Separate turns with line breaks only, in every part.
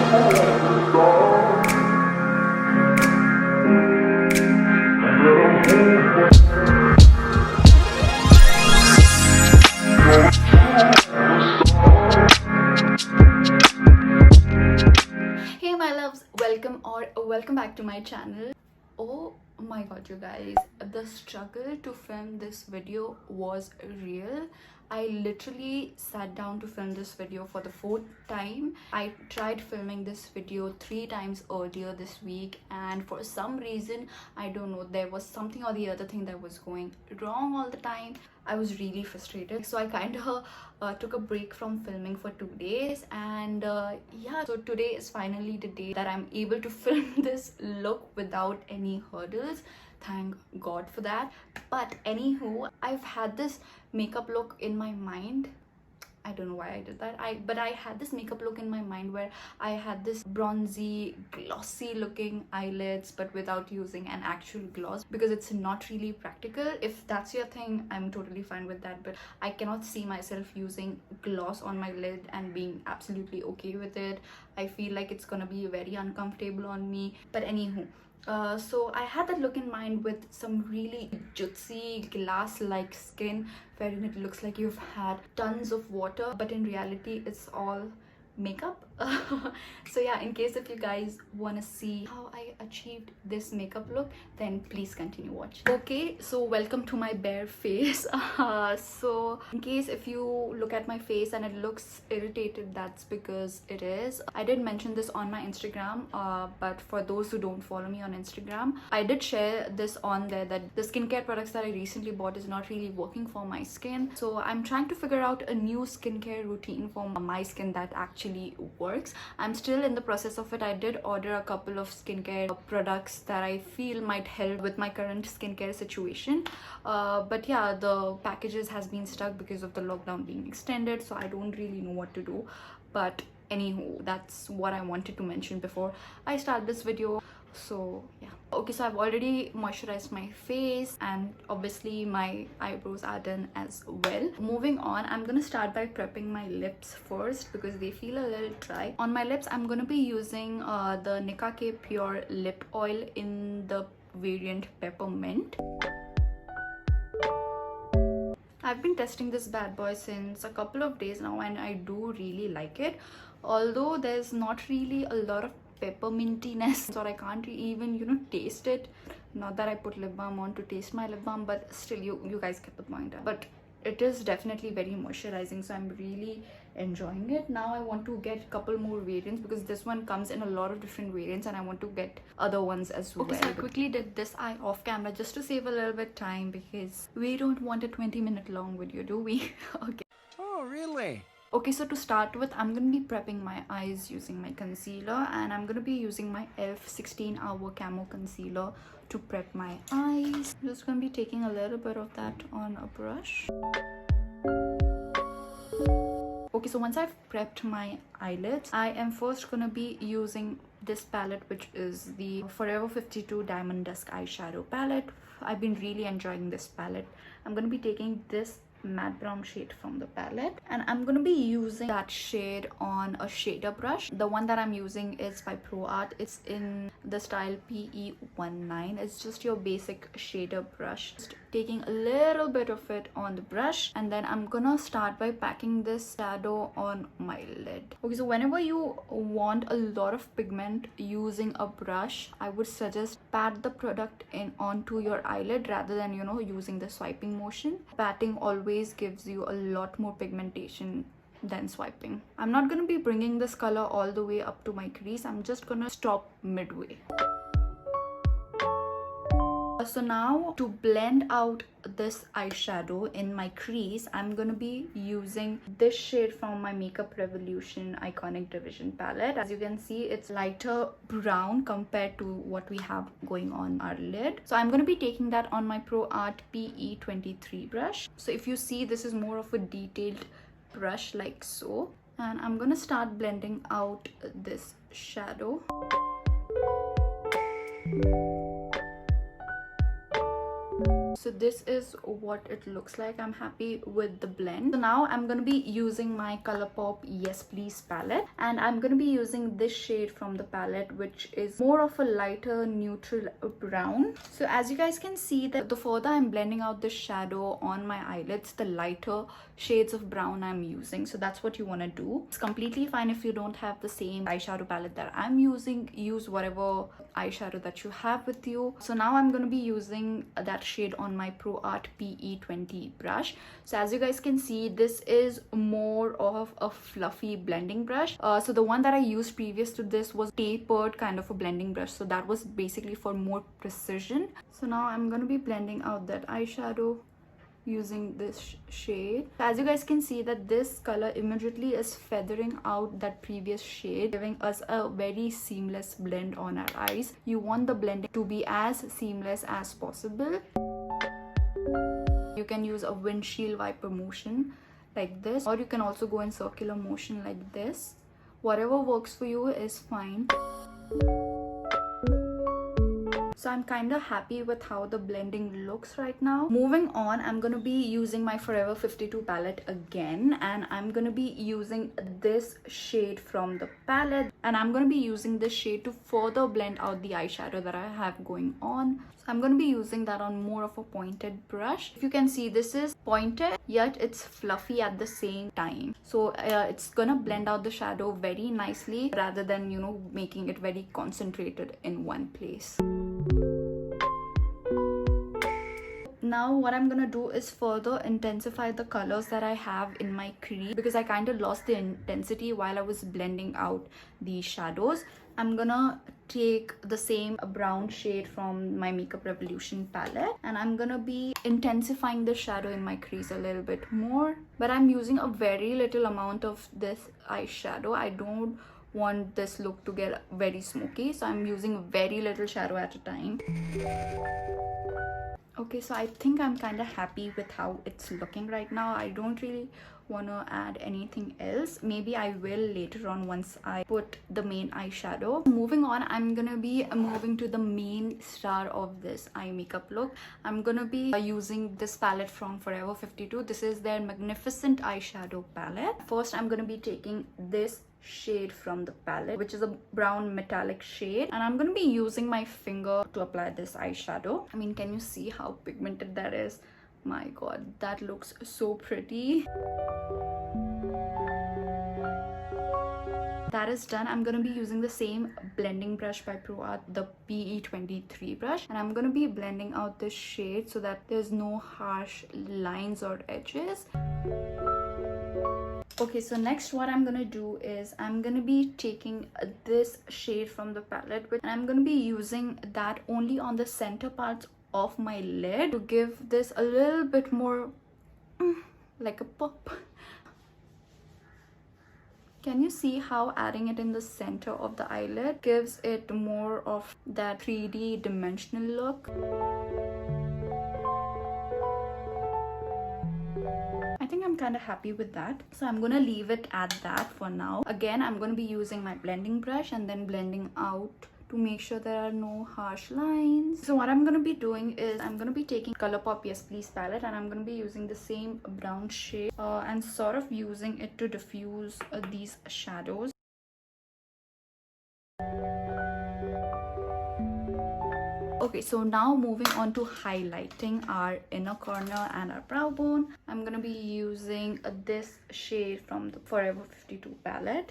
Hey my loves, welcome back to my channel. Oh my god, you guys, the struggle to film this video was real. I literally sat down to film this video for the 4th time. I tried filming this video 3 times earlier this week, and for some reason, I don't know, there was something or the other thing that was going wrong all the time. I was really frustrated, so I kind of took a break from filming for 2 days, and yeah, so today is finally the day that I'm able to film this look without any hurdles. Thank god for that. But anywho, I've had this makeup look in my mind. I don't know why I did that. But I had this makeup look in my mind where I had this bronzy, glossy looking eyelids, but without using an actual gloss, because it's not really practical. If that's your thing, I'm totally fine with that, but I cannot see myself using gloss on my lid and being absolutely okay with it. I feel like it's gonna be very uncomfortable on me. But anywho, so I had that look in mind with some really juicy glass-like skin, wherein it looks like you've had tons of water, but in reality it's all makeup. So yeah, in case if you guys want to see how I achieved this makeup look, then please continue watching. Okay, so welcome to my bare face. So in case if you look at my face and it looks irritated, that's because it is. I did mention this on my Instagram, but for those who don't follow me on Instagram, I did share this on there that the skincare products that I recently bought is not really working for my skin. So I'm trying to figure out a new skincare routine for my skin that actually works. I'm still in the process of it. I did order a couple of skincare products that I feel might help with my current skincare situation, but yeah, the packages has been stuck because of the lockdown being extended, so I don't really know what to do. But anywho, that's what I wanted to mention before I start this video. So yeah, okay, so I've already moisturized my face, and obviously my eyebrows are done as well. Moving on, I'm gonna start by prepping my lips first because they feel a little dry. On my lips, I'm gonna be using the Juitttccyyy Pure Lip Oil in the variant Peppermint. I've been testing this bad boy since a couple of days now, and I do really like it, although there's not really a lot of peppermintiness, or I can't even taste it. Not that I put lip balm on to taste my lip balm, but still, you guys get the point. But it is definitely very moisturizing, so I'm really enjoying it. Now I want to get a couple more variants because this one comes in a lot of different variants, and I want to get other ones as well. Okay, so I quickly did this eye off camera just to save a little bit time, because we don't want a 20-minute long video, do we? Okay.
Oh, really?
Okay, so to start with, I'm going to be prepping my eyes using my concealer, and I'm going to be using my e.l.f. 16-Hour Camo Concealer to prep my eyes. I'm just going to be taking a little bit of that on a brush. Okay, so once I've prepped my eyelids, I am first going to be using this palette, which is the Forever 52 Diamond Dusk Eyeshadow Palette. I've been really enjoying this palette. I'm going to be taking this matte brown shade from the palette, and I'm going to be using that shade on a shader brush. The one that I'm using is by Pro Art. It's in the style PE19. It's just your basic shader brush. Just taking a little bit of it on the brush, and then I'm gonna start by packing this shadow on my lid. Okay, so whenever you want a lot of pigment using a brush, I would suggest pat the product in onto your eyelid rather than using the swiping motion. Patting always gives you a lot more pigmentation than swiping. I'm not going to be bringing this color all the way up to my crease. I'm just gonna stop midway. So now, to blend out this eyeshadow in my crease, I'm gonna be using this shade from my Makeup Revolution Iconic Division palette. As you can see, it's lighter brown compared to what we have going on our lid. So I'm gonna be taking that on my Pro Art PE23 brush. So if you see, this is more of a detailed brush like so, and I'm gonna start blending out this shadow. So this is what it looks like. I'm happy with the blend. So now I'm gonna be using my Colourpop Yes Please palette, and I'm gonna be using this shade from the palette, which is more of a lighter neutral brown. So as you guys can see, that the further I'm blending out the shadow on my eyelids, the lighter shades of brown I'm using. So that's what you want to do. It's completely fine if you don't have the same eyeshadow palette that I'm using. Use whatever eyeshadow that you have with you. So now I'm going to be using that shade on my Pro Art PE20 brush. So as you guys can see, this is more of a fluffy blending brush. So the one that I used previous to this was tapered kind of a blending brush, so that was basically for more precision. So now I'm going to be blending out that eyeshadow using this shade. As you guys can see, that this color immediately is feathering out that previous shade, giving us a very seamless blend on our eyes. You want the blending to be as seamless as possible. You can use a windshield wiper motion like this, or you can also go in circular motion like this. Whatever works for you is fine. So I'm kind of happy with how the blending looks right now. Moving on, I'm going to be using my Forever 52 palette again, and I'm going to be using this shade from the palette, and I'm going to be using this shade to further blend out the eyeshadow that I have going on. So I'm going to be using that on more of a pointed brush. If you can see, this is pointed yet it's fluffy at the same time. So it's gonna blend out the shadow very nicely rather than, you know, making it very concentrated in one place. Now what I'm gonna do is further intensify the colors that I have in my crease, because I kind of lost the intensity while I was blending out the shadows. I'm gonna take the same brown shade from my Makeup Revolution palette, and I'm gonna be intensifying the shadow in my crease a little bit more, but I'm using a very little amount of this eyeshadow. I don't want this look to get very smoky, so I'm using very little shadow at a time. Okay, so I think I'm kind of happy with how it's looking right now. I don't really want to add anything else. Maybe I will later on once I put the main eyeshadow. Moving on, I'm gonna be moving to the main star of this eye makeup look. I'm gonna be using this palette from Forever 52. This is their Magnificent eyeshadow palette. First, I'm gonna be taking this shade from the palette, which is a brown metallic shade, and I'm going to be using my finger to apply this eyeshadow. I mean, can you see how pigmented that is? My god, that looks so pretty. That is done. I'm going to be using the same blending brush by Pro Art, the PE23 brush, and I'm going to be blending out this shade so that there's no harsh lines or edges. Okay, so next what I'm gonna do is I'm gonna be taking this shade from the palette, and I'm gonna be using that only on the center parts of my lid to give this a little bit more like a pop. Can you see how adding it in the center of the eyelid gives it more of that 3D dimensional look? I think I'm kind of happy with that, so I'm gonna leave it at that for now. Again, I'm gonna be using my blending brush and then blending out to make sure there are no harsh lines. So what I'm gonna be doing is I'm gonna be taking Colourpop Yes Please palette, and I'm gonna be using the same brown shade and sort of using it to diffuse these shadows. Okay, so now moving on to highlighting our inner corner and our brow bone. I'm gonna be using this shade from the Forever 52 palette.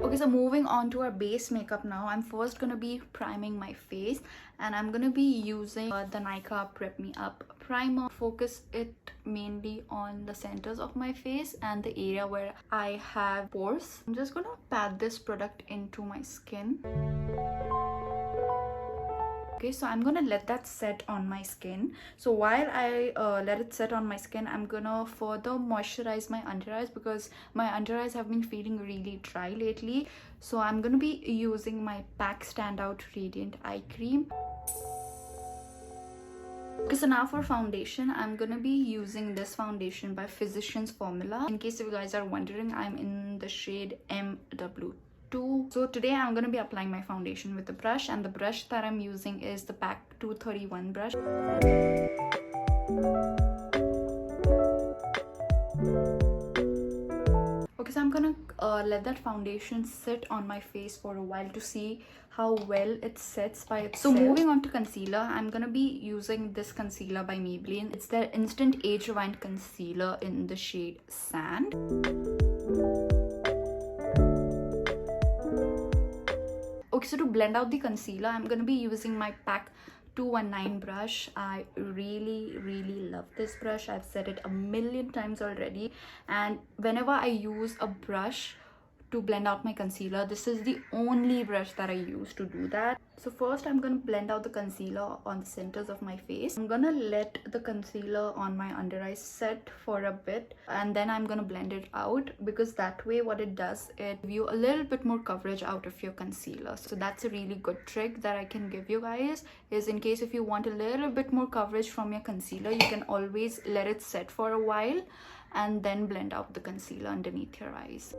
Okay, so moving on to our base makeup now. I'm first gonna be priming my face, and I'm gonna be using the Nykaa Prep Me Up primer. Focus it mainly on the centers of my face and the area where I have pores. I'm just gonna pat this product into my skin. Okay, so I'm gonna let that set on my skin. So while I let it set on my skin, I'm gonna further moisturize my under eyes, because my under eyes have been feeling really dry lately. So I'm gonna be using my PAC Standout Radiant Eye Cream. Okay, so now for foundation, I'm gonna be using this foundation by Physicians Formula. In case if you guys are wondering, I'm in the shade MW2. to. So today I'm going to be applying my foundation with the brush, and the brush that I'm using is the Pack 231 brush. Okay, so I'm gonna let that foundation sit on my face for a while to see how well it sets by itself. So moving on to concealer, I'm gonna be using this concealer by Maybelline. It's their Instant Age Rewind Concealer in the shade Sand. Okay, so to blend out the concealer, I'm gonna be using my Pack 219 brush. I really love this brush. I've said it a million times already, and whenever I use a brush to blend out my concealer, this is the only brush that I use to do that. So first I'm going to blend out the concealer on the centers of my face. I'm gonna let the concealer on my under eyes set for a bit, and then I'm gonna blend it out, because that way what it does, it gives you a little bit more coverage out of your concealer. So that's a really good trick that I can give you guys, is in case if you want a little bit more coverage from your concealer, you can always let it set for a while and then blend out the concealer underneath your eyes.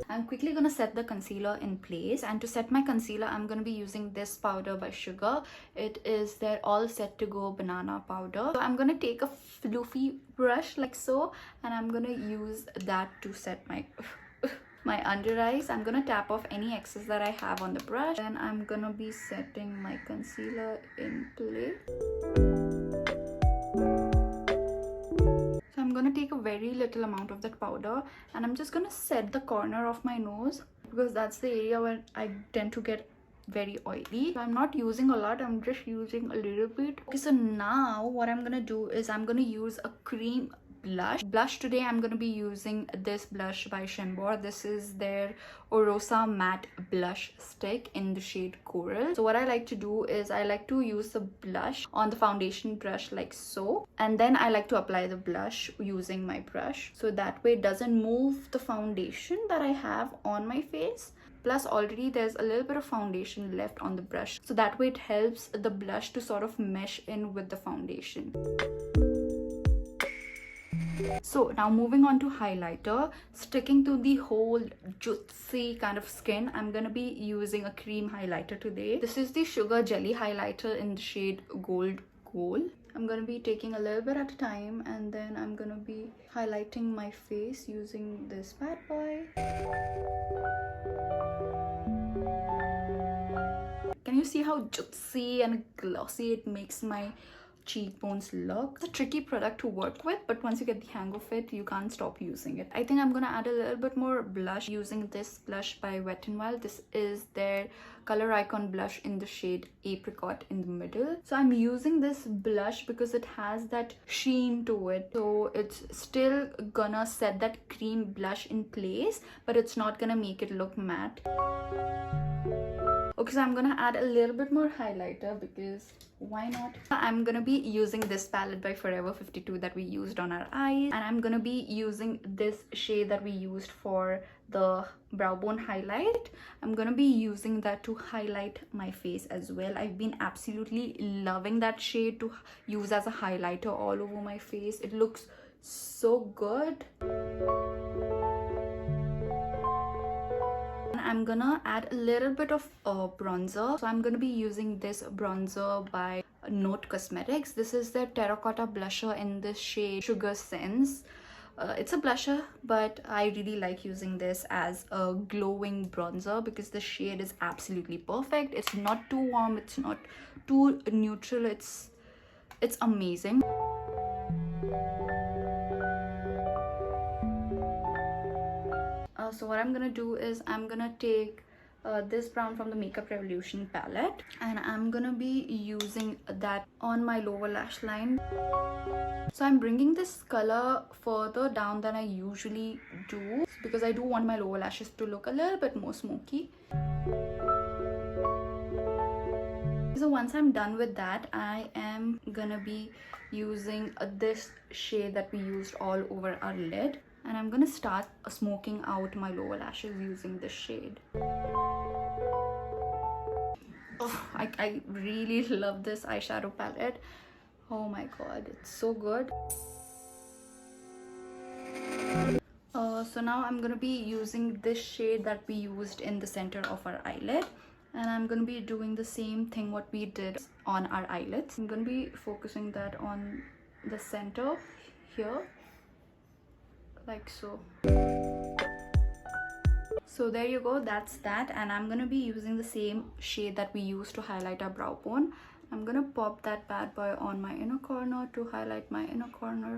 I'm quickly gonna set the concealer in place, and to set my concealer I'm gonna be using this powder by Sugar. It is their All Set to Go banana powder. So I'm gonna take a fluffy brush like so, and I'm gonna use that to set my my under eyes. I'm gonna tap off any excess that I have on the brush, and I'm gonna be setting my concealer in place. So I'm gonna take a very little amount of that powder, and I'm just gonna set the corner of my nose, because that's the area where I tend to get very oily. So I'm not using a lot, I'm just using a little bit. Okay, so now what I'm gonna do is I'm gonna use a cream blush. Today I'm going to be using this blush by Shimbour. This is their Orosa matte blush stick in the shade Coral. So what I like to do is I like to use the blush on the foundation brush like so, and then I like to apply the blush using my brush, so that way it doesn't move the foundation that I have on my face. Plus already there's a little bit of foundation left on the brush, so that way it helps the blush to sort of mesh in with the foundation. So now moving on to highlighter, sticking to the whole Juitttccyyy kind of skin, I'm gonna be using a cream highlighter today. This is the Sugar Jelly highlighter in the shade Gold Gold. I'm gonna be taking a little bit at a time, and then I'm gonna be highlighting my face using this bad boy. Can you see how Juitttccyyy and glossy it makes my cheekbones look? It's a tricky product to work with, but once you get the hang of it, you can't stop using it. I think I'm gonna add a little bit more blush using this blush by Wet n Wild. This is their Color Icon blush in the shade Apricot in the middle. So I'm using this blush because it has that sheen to it, so it's still gonna set that cream blush in place, but it's not gonna make it look matte. Okay, so I'm gonna add a little bit more highlighter, because why not? I'm gonna be using this palette by Forever 52 that we used on our eyes, and I'm gonna be using this shade that we used for the brow bone highlight. I'm gonna be using that to highlight my face as well. I've been absolutely loving that shade to use as a highlighter all over my face. It looks so good. I'm gonna add a little bit of bronzer. So I'm gonna be using this bronzer by Note Cosmetics. This is their terracotta blusher in the shade Sugar Sense. It's a blusher, but I really like using this as a glowing bronzer because the shade is absolutely perfect. It's not too warm, it's not too neutral, it's amazing. So what I'm gonna do is I'm gonna take this brown from the Makeup Revolution palette, and I'm gonna be using that on my lower lash line. So I'm bringing this color further down than I usually do, because I do want my lower lashes to look a little bit more smoky. So once I'm done with that, I am gonna be using this shade that we used all over our lid, and I'm gonna start smoking out my lower lashes using this shade. Oh, I really love this eyeshadow palette. Oh my god, it's so good. So now I'm gonna be using this shade that we used in the center of our eyelid, and I'm gonna be doing the same thing what we did on our eyelids. I'm gonna be focusing that on the center here, like so. So there you go, that's that. And I'm gonna be using the same shade that we used to highlight our brow bone. I'm gonna pop that bad boy on my inner corner to highlight my inner corner.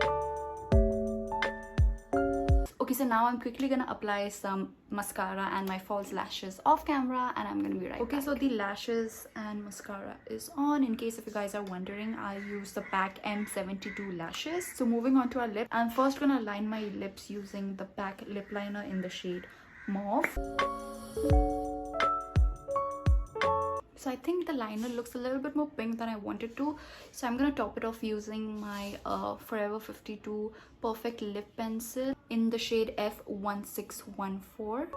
Okay, so now I'm quickly gonna apply some mascara and my false lashes off camera, and I'm gonna be right back. So the lashes and mascara is on. In case if you guys are wondering, I use the PAC M72 lashes. So moving on to our lip, I'm first gonna line my lips using the PAC lip liner in the shade Mauve. So I think the liner looks a little bit more pink than I wanted to, so I'm gonna top it off using my Forever 52 Perfect Lip Pencil in the shade F1614.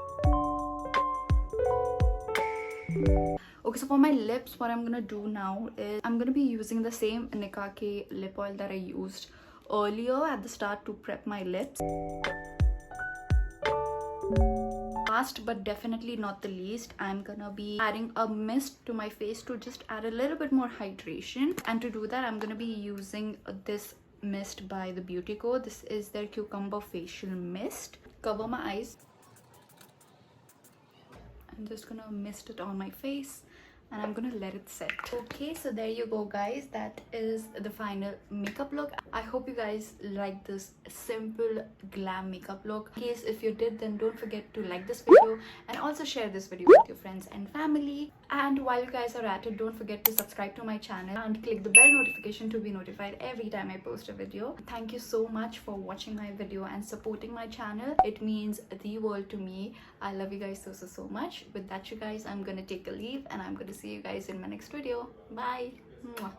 Okay, so for my lips, what I'm gonna do now is I'm gonna be using the same Juitttccyyy lip oil that I used earlier at the start to prep my lips. Last but definitely not the least, I'm gonna be adding a mist to my face to just add a little bit more hydration. And to do that, I'm gonna be using this mist by the Beauty Co. This is their Cucumber Facial Mist. Cover my eyes. I'm just gonna mist it on my face, and I'm gonna let it set. Okay, so there you go guys, that is the final makeup look. I hope you guys like this simple glam makeup look. In case if you did, then don't forget to like this video and also share this video with your friends and family. And while you guys are at it, don't forget to subscribe to my channel and click the bell notification to be notified every time I post a video. Thank you so much for watching my video and supporting my channel. It means the world to me. I love you guys so much. With that, you guys, I'm gonna take a leave, and I'm gonna see you guys in my next video. Bye. Mwah.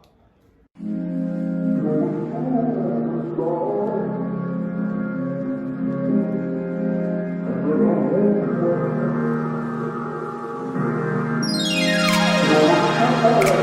Oh,